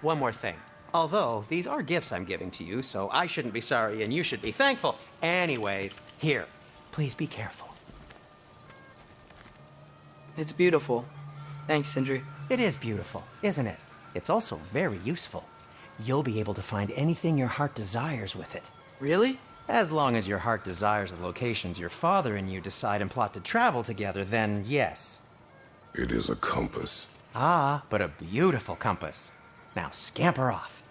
one more thing. Although, these are gifts I'm giving to you, so I shouldn't be sorry and you should be thankful. Anyways, here, please be careful. It's beautiful. Thanks, Sindri. It is beautiful, isn't it? It's also very useful. You'll be able to find anything your heart desires with it. Really? As long as your heart desires the locations your father and you decide and plot to travel together, then yes. It is a compass. Ah, but a beautiful compass. Now scamper off.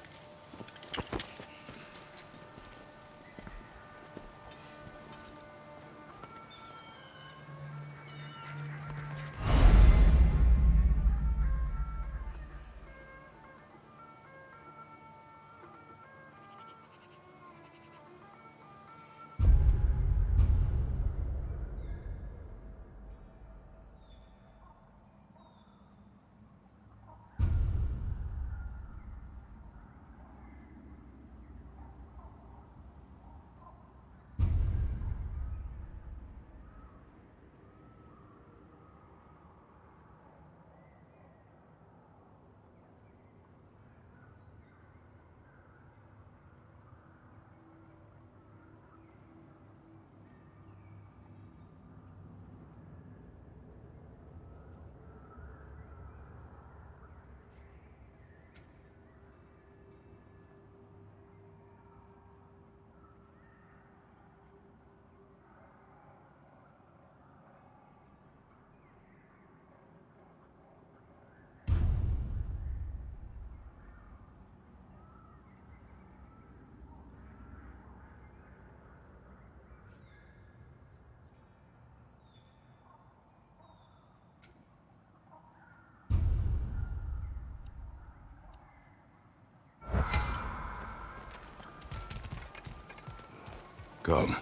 Come.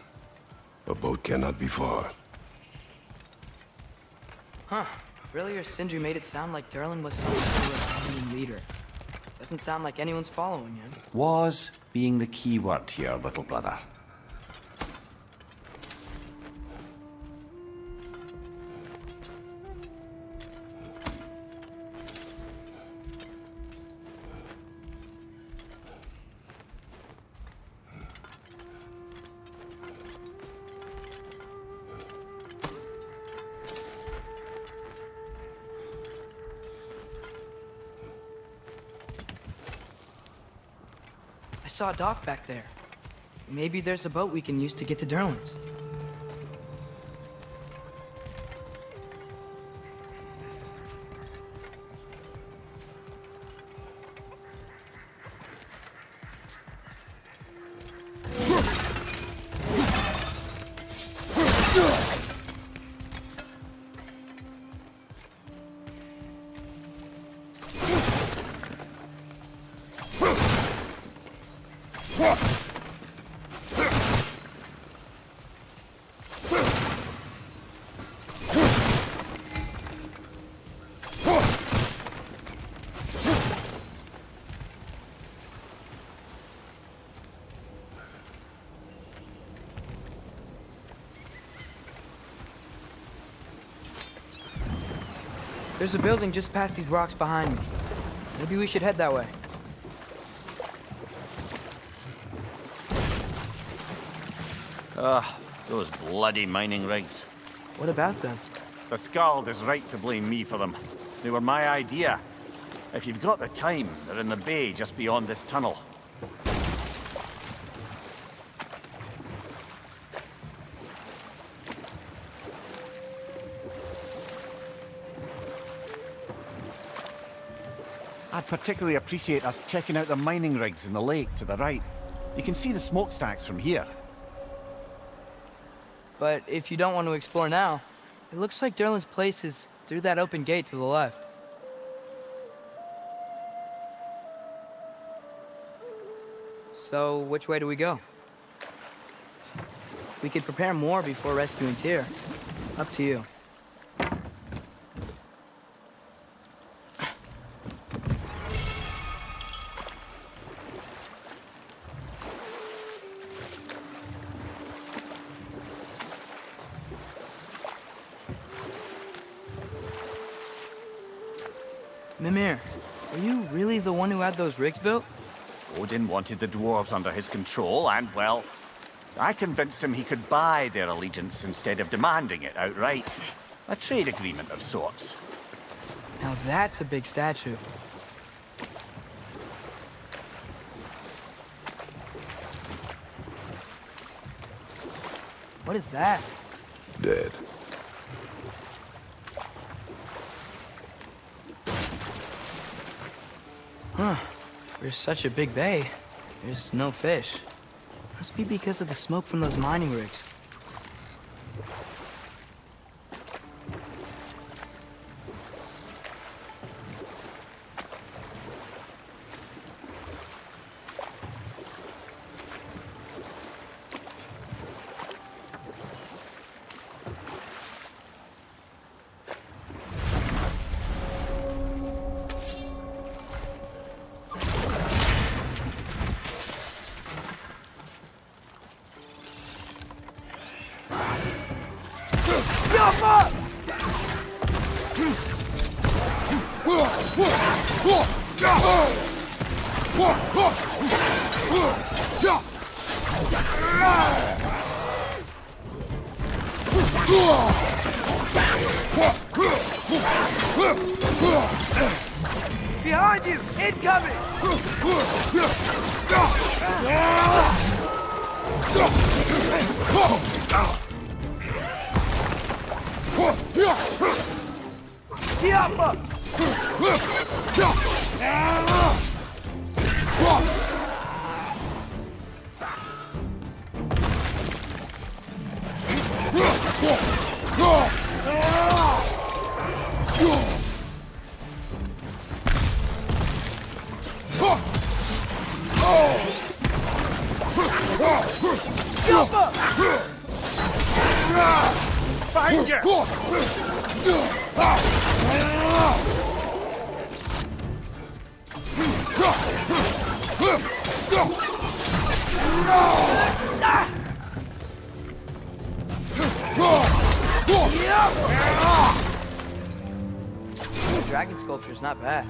A boat cannot be far. Huh. Earlier, Sindri made it sound like Durlin was some sort of Indian leader. Doesn't sound like anyone's following him. Was being the key word here, little brother. I saw a dock back there. Maybe there's a boat we can use to get to Durlin's. There's a building just past these rocks behind me. Maybe we should head that way. Those bloody mining rigs. What about them? The Skald is right to blame me for them. They were my idea. If you've got the time, they're in the bay just beyond this tunnel. I'd particularly appreciate us checking out the mining rigs in the lake to the right. You can see the smokestacks from here. But if you don't want to explore now, it looks like Durlin's place is through that open gate to the left. So, which way do we go? We could prepare more before rescuing Tyr. Up to you. Mimir, Were you really the one who had those rigs built? Odin wanted the dwarves under his control, and, well, I convinced him he could buy their allegiance instead of demanding it outright. A trade agreement of sorts. Now that's a big statue. What is that? Dead. Huh. There's such a big bay. There's no fish. Must be because of the smoke from those mining rigs. Behind you! Incoming! Diablo! Find you! The dragon sculpture's not bad.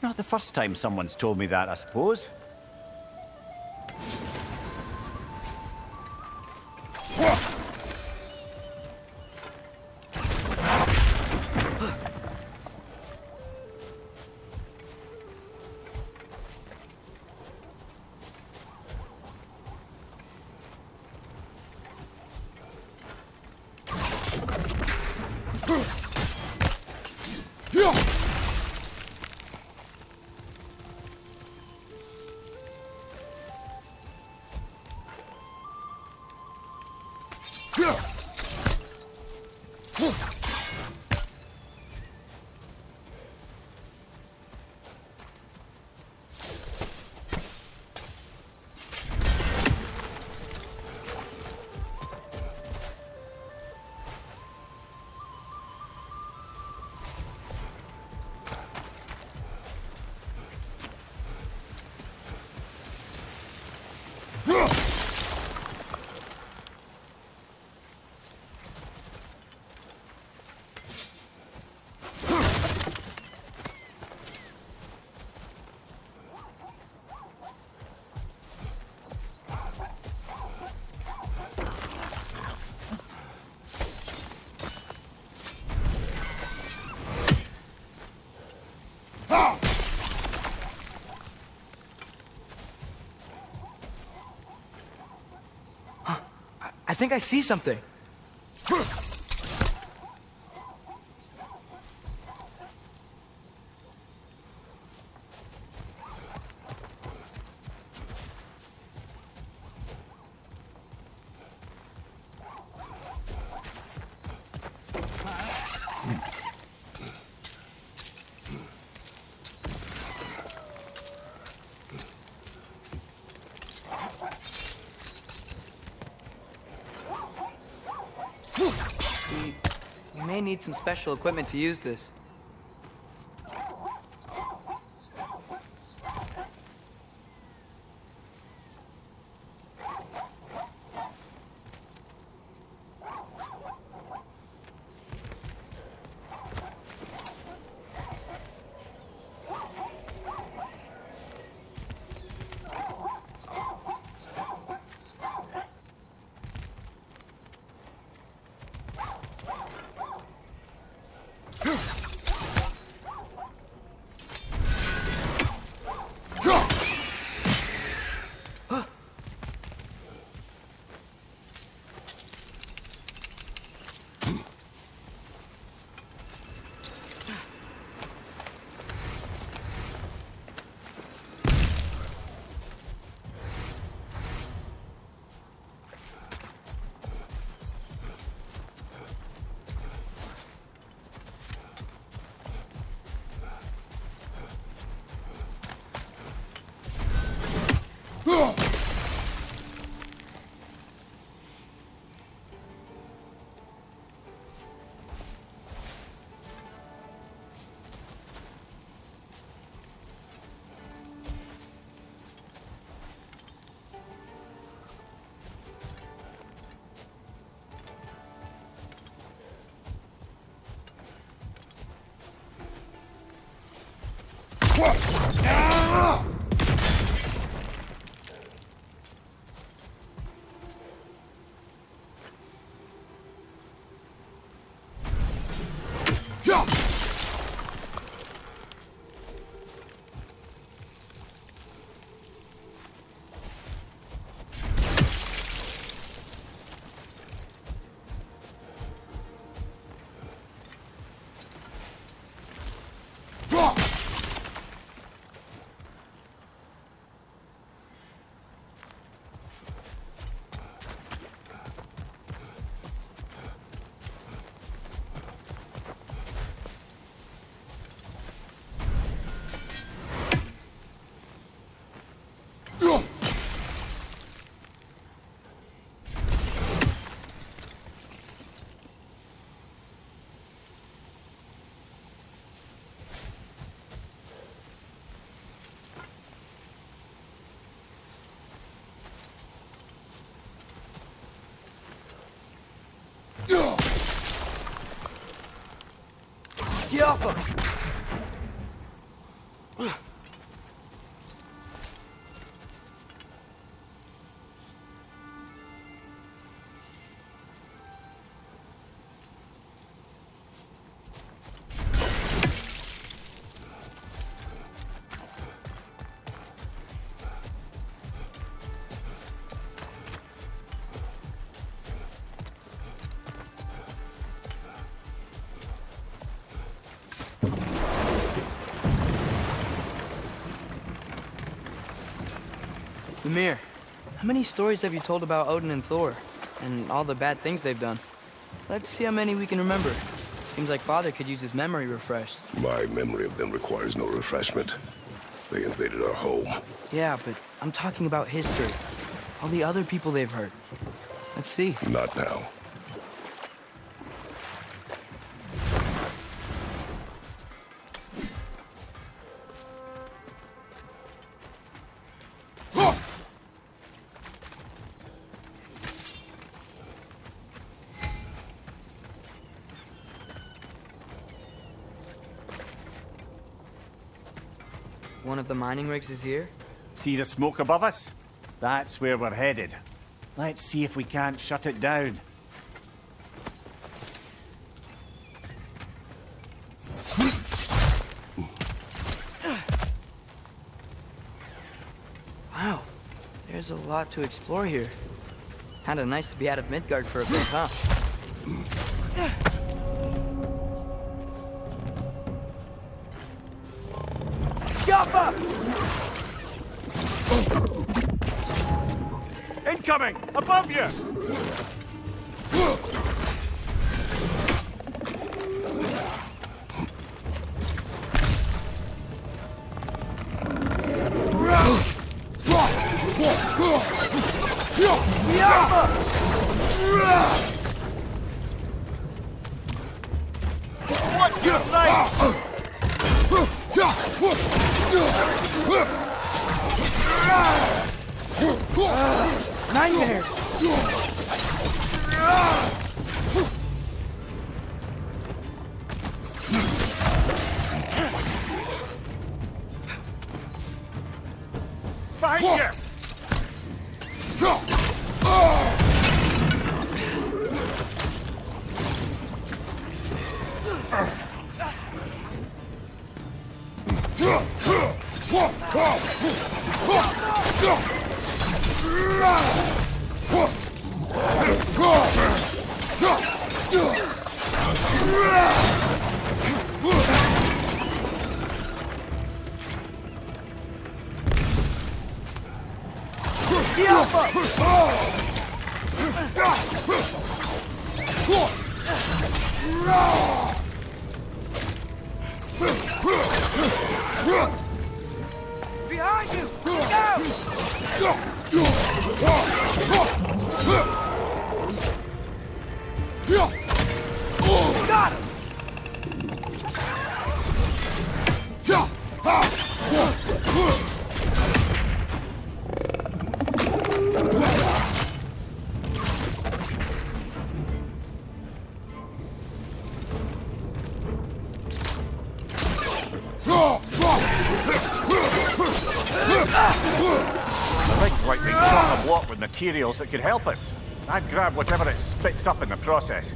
Not the first time someone's told me that, I suppose. I think I see something. We may need some special equipment to use this. Get off him! Ymir, how many stories have you told about Odin and Thor? And all the bad things they've done? Let's see how many we can remember. Seems like Father could use his memory refreshed. My memory of them requires no refreshment. They invaded our home. Yeah, but I'm talking about history. All the other people they've hurt. Let's see. Not now. One of the mining rigs is here? See the smoke above us? That's where we're headed. Let's see if we can't shut it down. Wow, there's a lot to explore here. Kinda nice to be out of Midgard for a bit, huh? Yappa! Incoming! Above you! What's your life? Nightmare! Behind you! Behind you! Got him! The rig's like being chock-a-block with materials that could help us. I'd grab whatever it spits up in the process.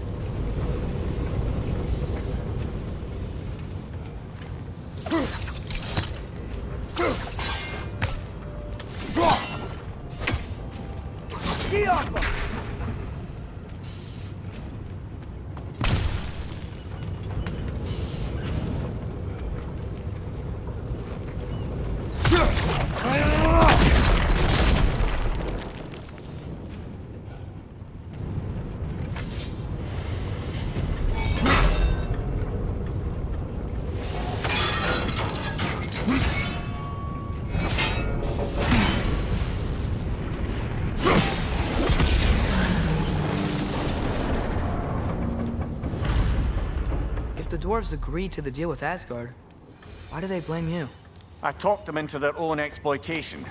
The dwarves agreed to the deal with Asgard. Why do they blame you? I talked them into their own exploitation.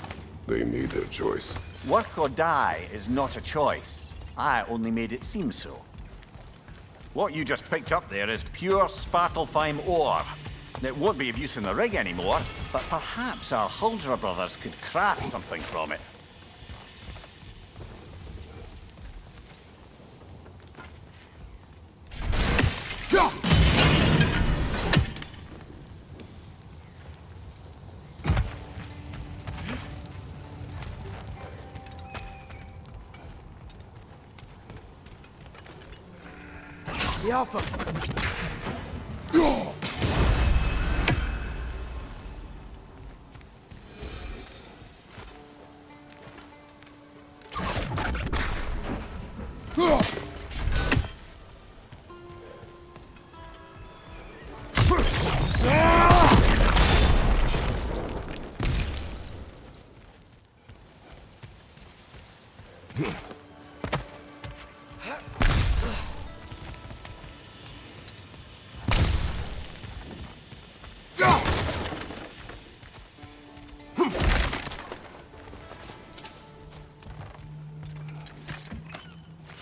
They made their choice. Work or die is not a choice. I only made it seem so. What you just picked up there is pure Svartalfheim ore. It won't be of use in the rig anymore, but perhaps our Huldra brothers could craft something from it. The Alpha!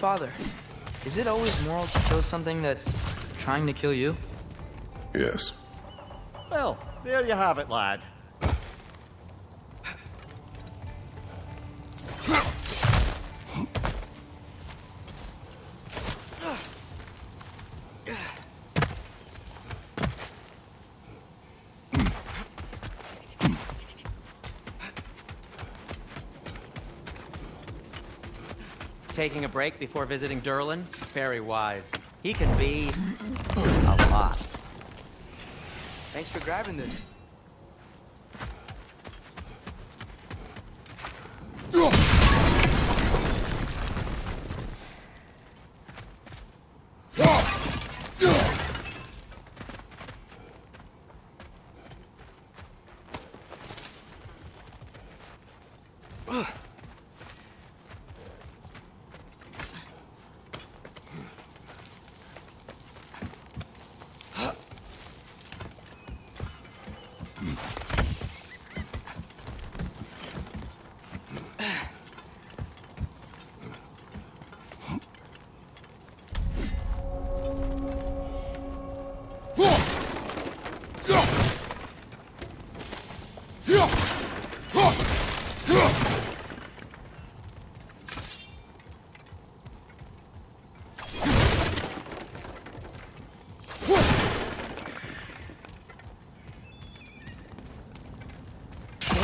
father. Is it always moral to kill something that's trying to kill you? Yes. Well, there you have it, lad. Taking a break before visiting Durlin? Very wise. He can be a lot. Thanks for grabbing this.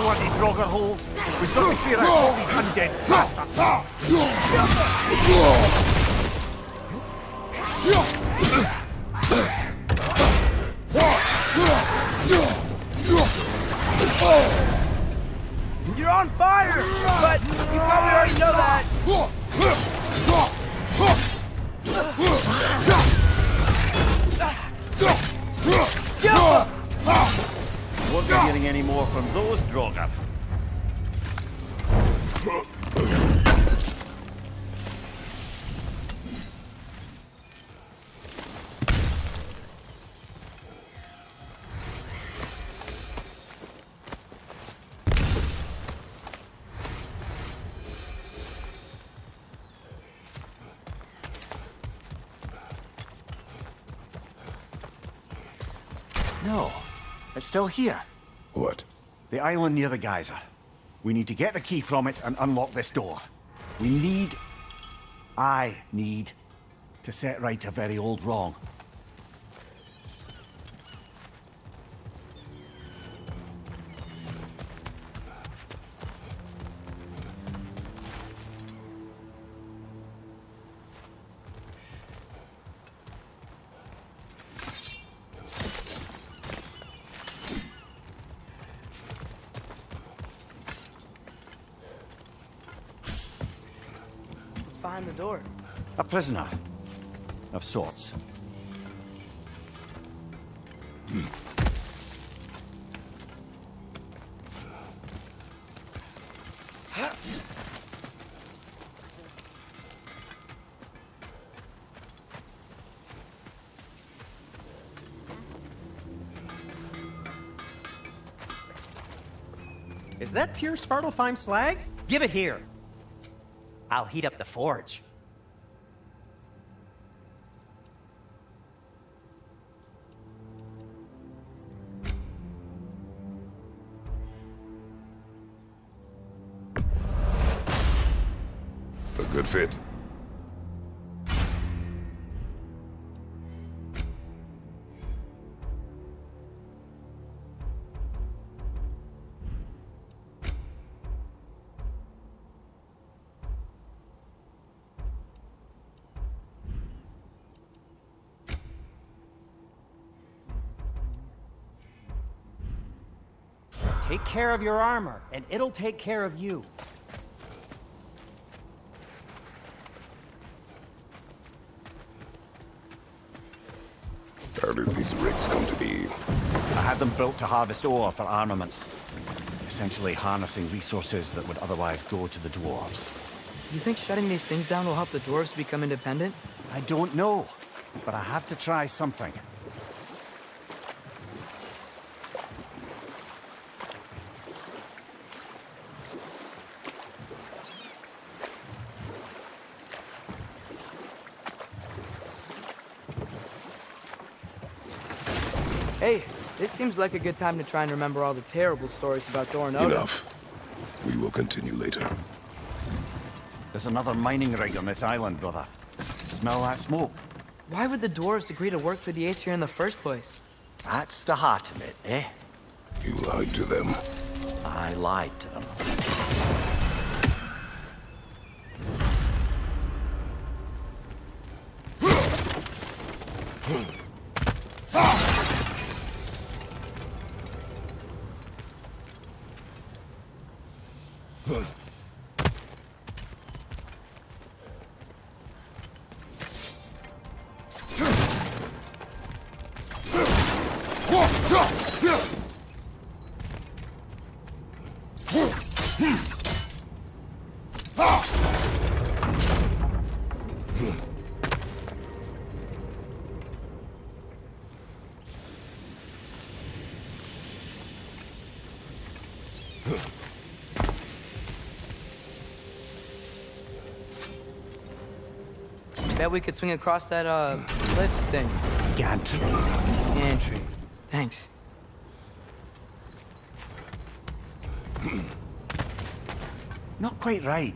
What these Draugr holes? We've got to clear out all these undead bastards. You're on fire! But you probably already know that. Won't be hearing any more from those Draugr. No, it's still here. What? The island near the geyser. We need to get the key from it and unlock this door. I need to set right a very old wrong. Behind the door. A prisoner. Of sorts. Is that pure Svartalfheim slag? Give it here. I'll heat up the forge. A good fit. Take care of your armor, and it'll take care of you. How did these rigs come to be? I had them built to harvest ore for armaments. Essentially harnessing resources that would otherwise go to the dwarves. You think shutting these things down will help the dwarves become independent? I don't know, but I have to try something. Hey, this seems like a good time to try and remember all the terrible stories about Thor and Odin. Enough. We will continue later. There's another mining rig on this island, brother. Smell that smoke? Why would the dwarves agree to work for the Aesir in the first place? That's the heart of it, eh? You lied to them. I lied to them. Bet we could swing across that, cliff thing. Gantry. Gantry. Thanks. Not quite right.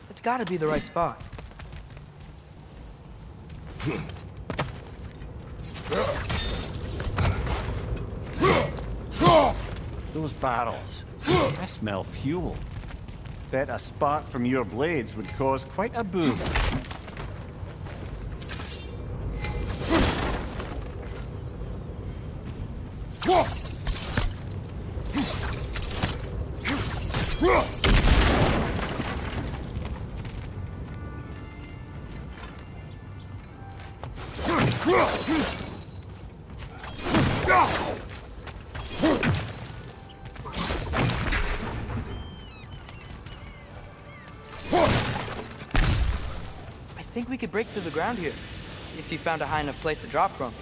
It's gotta be the right spot. Those barrels. I smell fuel. Bet a spark from your blades would cause quite a boom. I think we could break through the ground here, if you found a high enough place to drop from.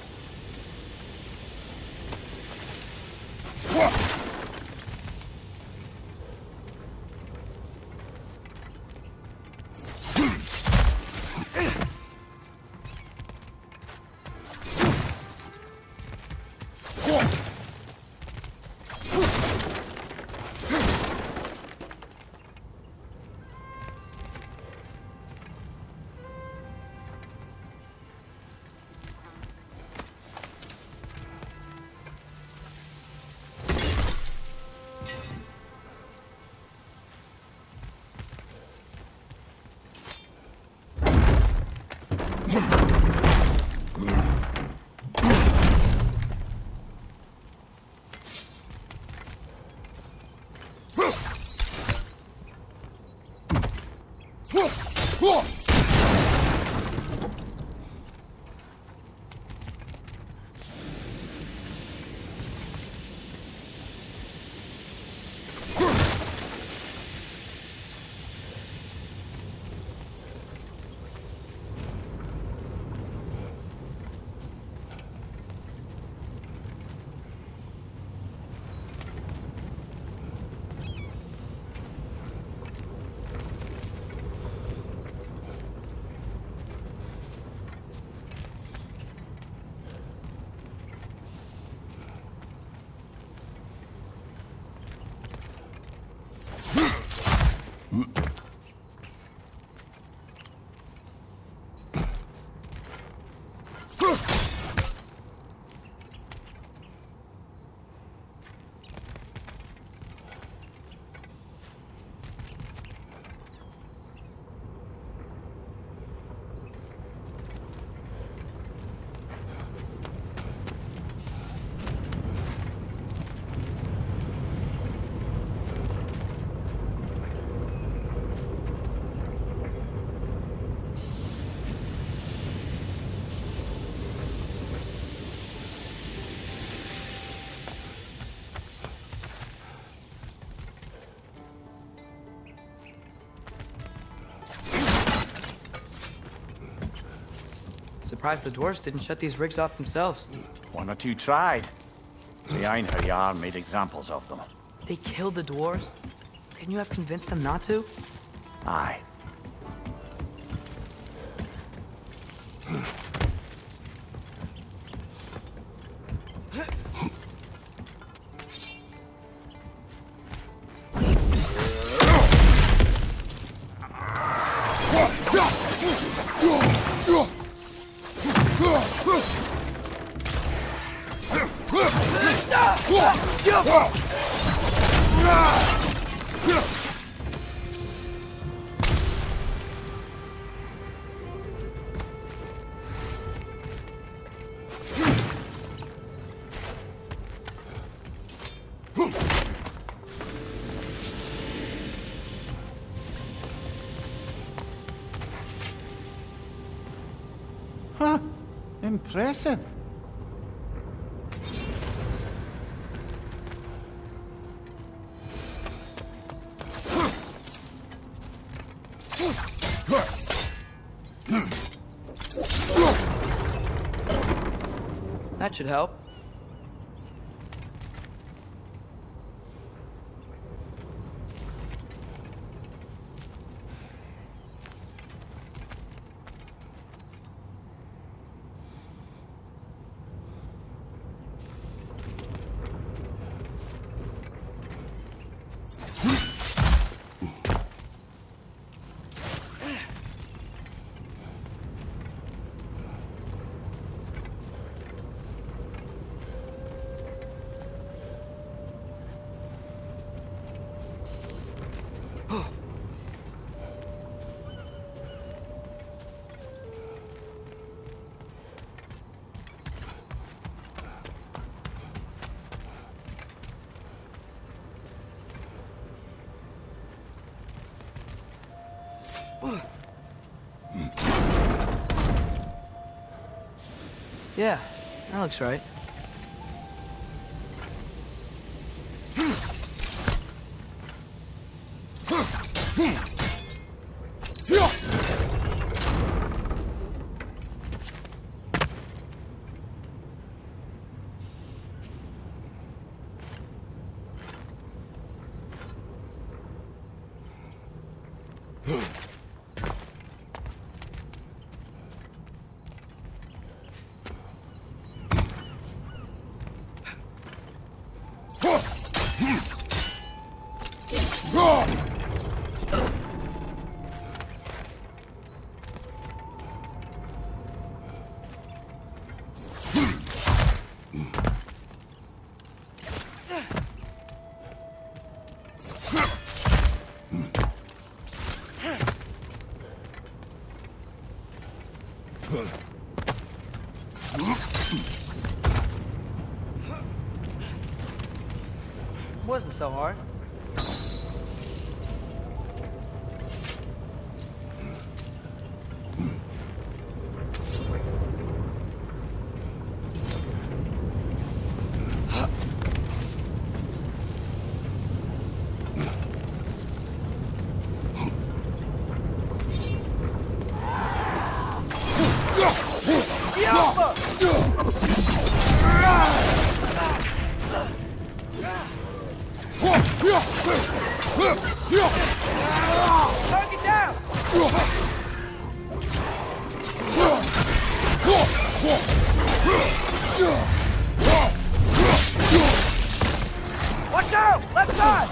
Surprised the dwarves didn't shut these rigs off themselves. One or two tried. The Einherjar made examples of them. They killed the dwarves? Couldn't you have convinced them not to? Aye. Huh. Impressive. That should help. Yeah, that looks right. Wasn't so hard. Target down! Watch out! Left side!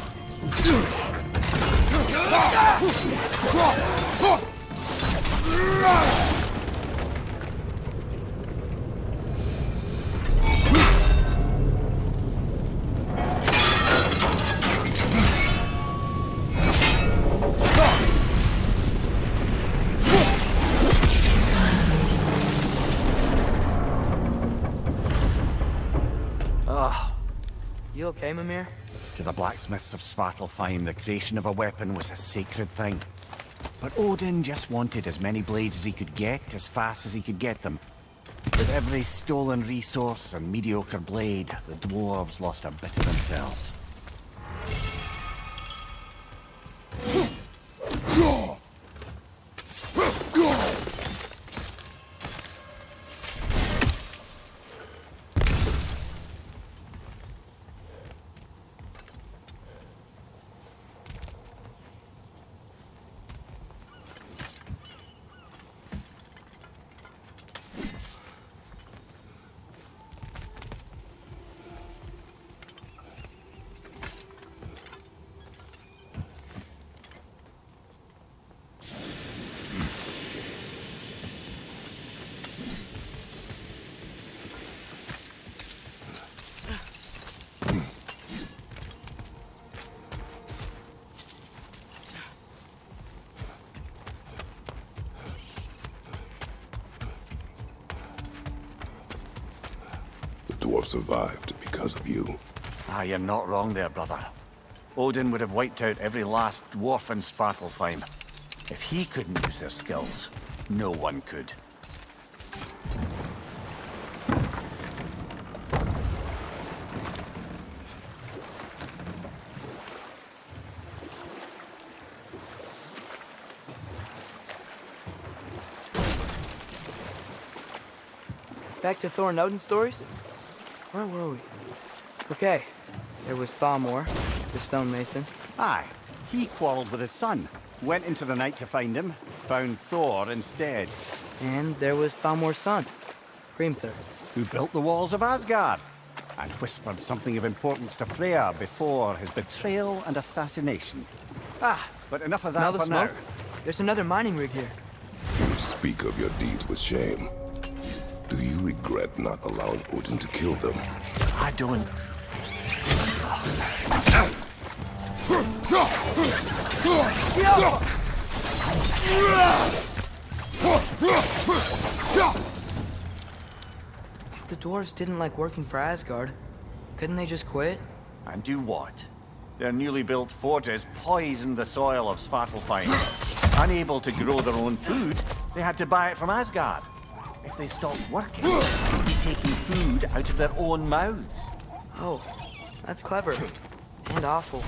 You okay, Mimir? To the blacksmiths of Svartalfheim, the creation of a weapon was a sacred thing. But Odin just wanted as many blades as he could get, as fast as he could get them. With every stolen resource and mediocre blade, the dwarves lost a bit of themselves. dwarf survived because of you. Ah, you're not wrong there, brother. Odin would have wiped out every last dwarf in Svartalfheim. If he couldn't use their skills, no one could. Back to Thor and Odin stories? Where were we? Okay, there was Thamor, the stonemason. Aye, he quarreled with his son, went into the night to find him, found Thor instead, And there was Thamor's son, Hrimthur. who built the walls of Asgard, and whispered something of importance to Freya before his betrayal and assassination. Ah, but enough of Smell that the for now. smoke? There's another mining rig here. You speak of your deeds with shame. Do you regret not allowing Odin to kill them? I don't. If the dwarves didn't like working for Asgard, couldn't they just quit? And do what? Their newly built forges poisoned the soil of Svartalfheim. Unable to grow their own food, they had to buy it from Asgard. If they stopped working, they'd be taking food out of their own mouths. Oh, that's clever. And awful.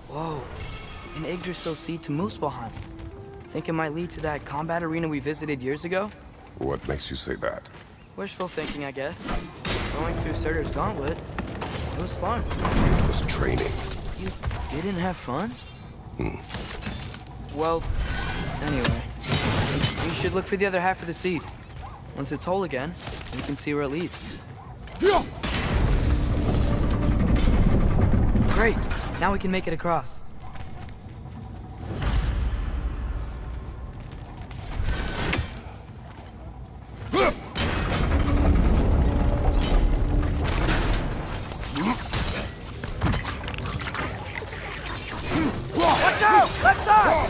Whoa, an Yggdrasil seed to Muspelheim. Think it might lead to that combat arena we visited years ago? What makes you say that? Wishful thinking, I guess. Going through Surtur's gauntlet, it was fun. It was training. You didn't have fun? Well, anyway, we should look for the other half of the seed. Once it's whole again, we can see where it leads. Great, now we can make it across. Watch out! Left side!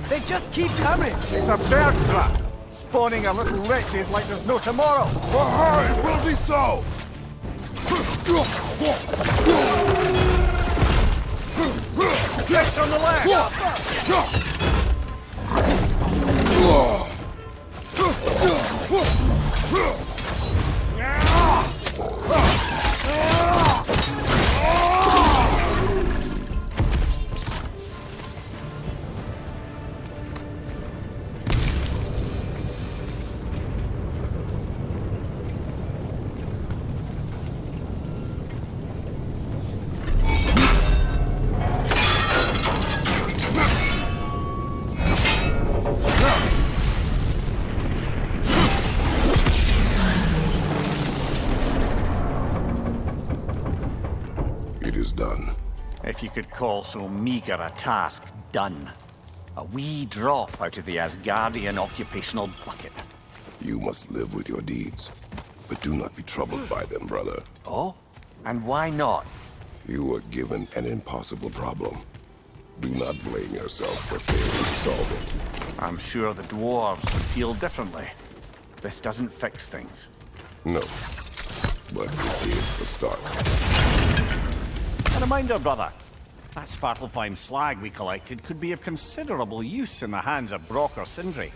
They just keep coming! It's a bird trap, spawning a little wretches like there's no tomorrow. Aye, it will be so! Left on the left! It is done. If you could call so meager a task done. A wee drop out of the Asgardian occupational bucket. You must live with your deeds, but do not be troubled by them, brother. Oh? And why not? You were given an impossible problem. Do not blame yourself for failing to solve it. I'm sure the dwarves would feel differently. This doesn't fix things. No, but it is the start. A reminder, brother. That Svartalfheim slag we collected could be of considerable use in the hands of Brock or Sindri.